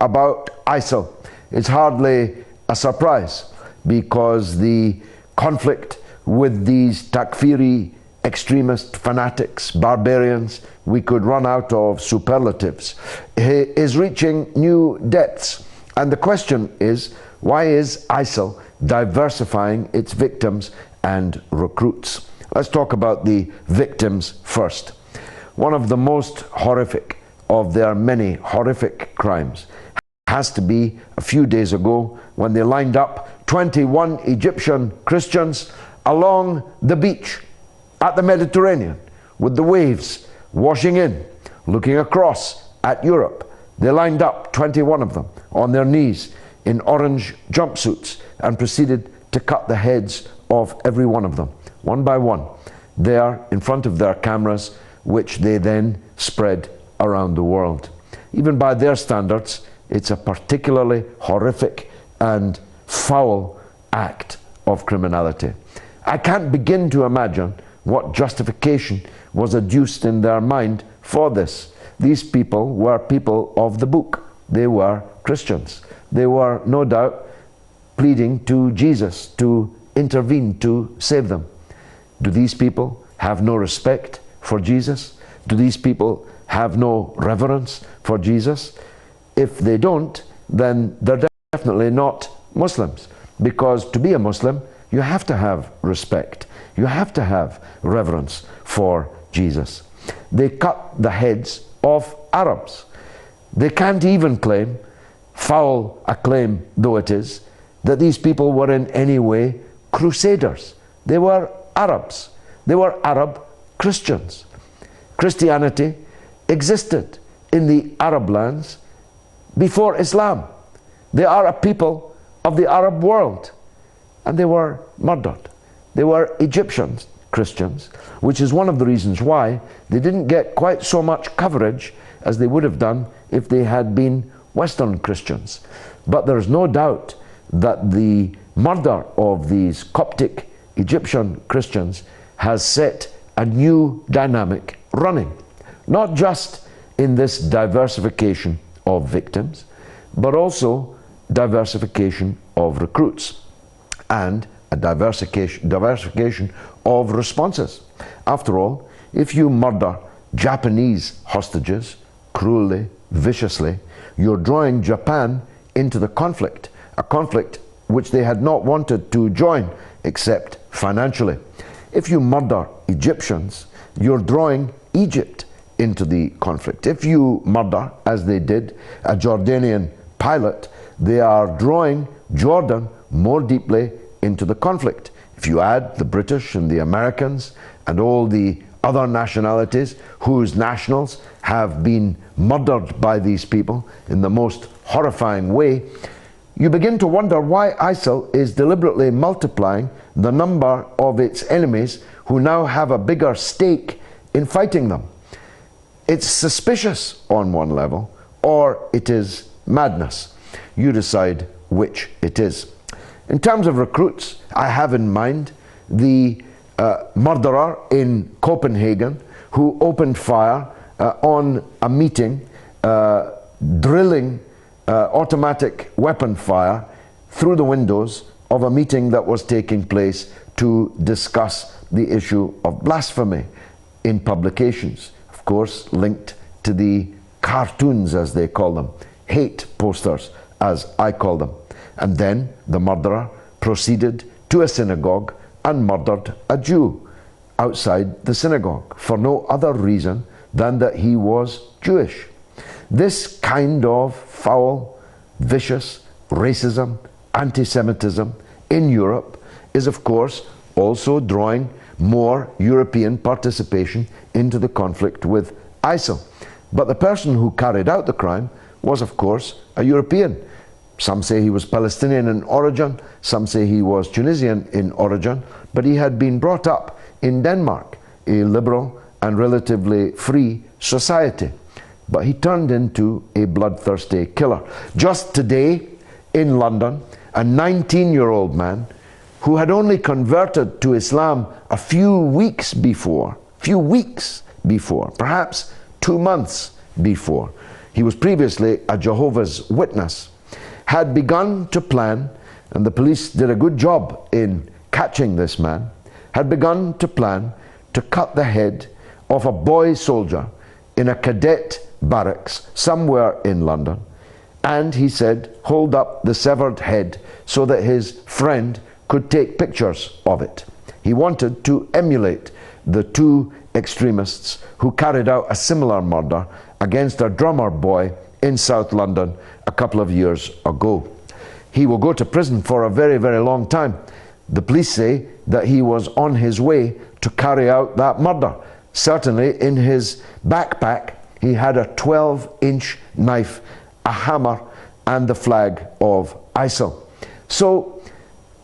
about ISIL. It's hardly a surprise because the conflict with these Takfiri extremist fanatics, barbarians, we could run out of superlatives, is reaching new depths. And the question is, why is ISIL diversifying its victims and recruits? Let's talk about the victims first. One of the most horrific of their many horrific crimes has to be a few days ago when they lined up 21 Egyptian Christians along the beach at the Mediterranean with the waves washing in, looking across at Europe. They lined up, 21 of them, on their knees in orange jumpsuits and proceeded to cut the heads of every one of them, one by one, there in front of their cameras, which they then spread around the world. Even by their standards, it's a particularly horrific and foul act of criminality. I can't begin to imagine what justification was adduced in their mind for this. These people were people of the book. They were Christians. They were no doubt pleading to Jesus to intervene to save them. Do these people have no respect for Jesus? Do these people have no reverence for Jesus? If they don't, then they're definitely not Muslims, because to be a Muslim, you have to have respect. You have to have reverence for Jesus. They cut the heads of Arabs. They can't even claim, foul a claim though it is, that these people were in any way crusaders. They were Arabs. They were Arab Christians. Christianity existed in the Arab lands before Islam. They are a people of the Arab world, and they were murdered. They were Egyptian Christians, which is one of the reasons why they didn't get quite so much coverage as they would have done if they had been Western Christians. But there's no doubt that the murder of these Coptic Egyptian Christians has set a new dynamic running, not just in this diversification of victims, but also diversification of recruits and a diversification of responses. After all, if you murder Japanese hostages cruelly, viciously, you're drawing Japan into the conflict, a conflict which they had not wanted to join except financially. If you murder Egyptians, you're drawing Egypt into the conflict. If you murder, as they did, a Jordanian pilot, they are drawing Jordan more deeply into the conflict. If you add the British and the Americans and all the other nationalities whose nationals have been murdered by these people in the most horrifying way, you begin to wonder why ISIL is deliberately multiplying the number of its enemies who now have a bigger stake in fighting them. It's suspicious on one level, or it is madness. You decide which it is. In terms of recruits, I have in mind the murderer in Copenhagen who opened fire on a meeting, drilling automatic weapon fire through the windows of a meeting that was taking place to discuss the issue of blasphemy in publications, of course linked to the cartoons, as they call them, hate posters, as I call them. And then the murderer proceeded to a synagogue and murdered a Jew outside the synagogue for no other reason than that he was Jewish. This kind of foul, vicious racism, anti-Semitism in Europe is of course also drawing more European participation into the conflict with ISIL. But the person who carried out the crime was of course a European. Some say he was Palestinian in origin, some say he was Tunisian in origin, but he had been brought up in Denmark, a liberal and relatively free society. But he turned into a bloodthirsty killer. Just today in London, a 19-year-old man who had only converted to Islam a few weeks before, perhaps 2 months before, he was previously a Jehovah's Witness, had begun to plan, and the police did a good job in catching this man, had begun to plan to cut the head of a boy soldier in a cadet barracks somewhere in London, and he said, hold up the severed head so that his friend could take pictures of it. He wanted to emulate the two extremists who carried out a similar murder against a drummer boy in South London a couple of years ago. He will go to prison for a very, very long time. The police say that he was on his way to carry out that murder. Certainly in his backpack he had a 12-inch knife, a hammer, and the flag of ISIL. So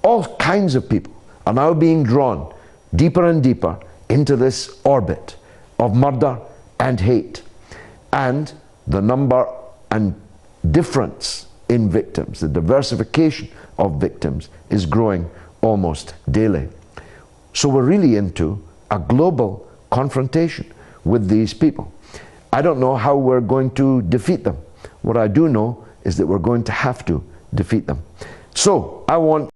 all kinds of people are now being drawn deeper and deeper into this orbit of murder and hate. And the number and difference in victims, the diversification of victims, is growing almost daily. So we're really into a global confrontation with these people. I don't know how we're going to defeat them. What I do know is that we're going to have to defeat them. So I want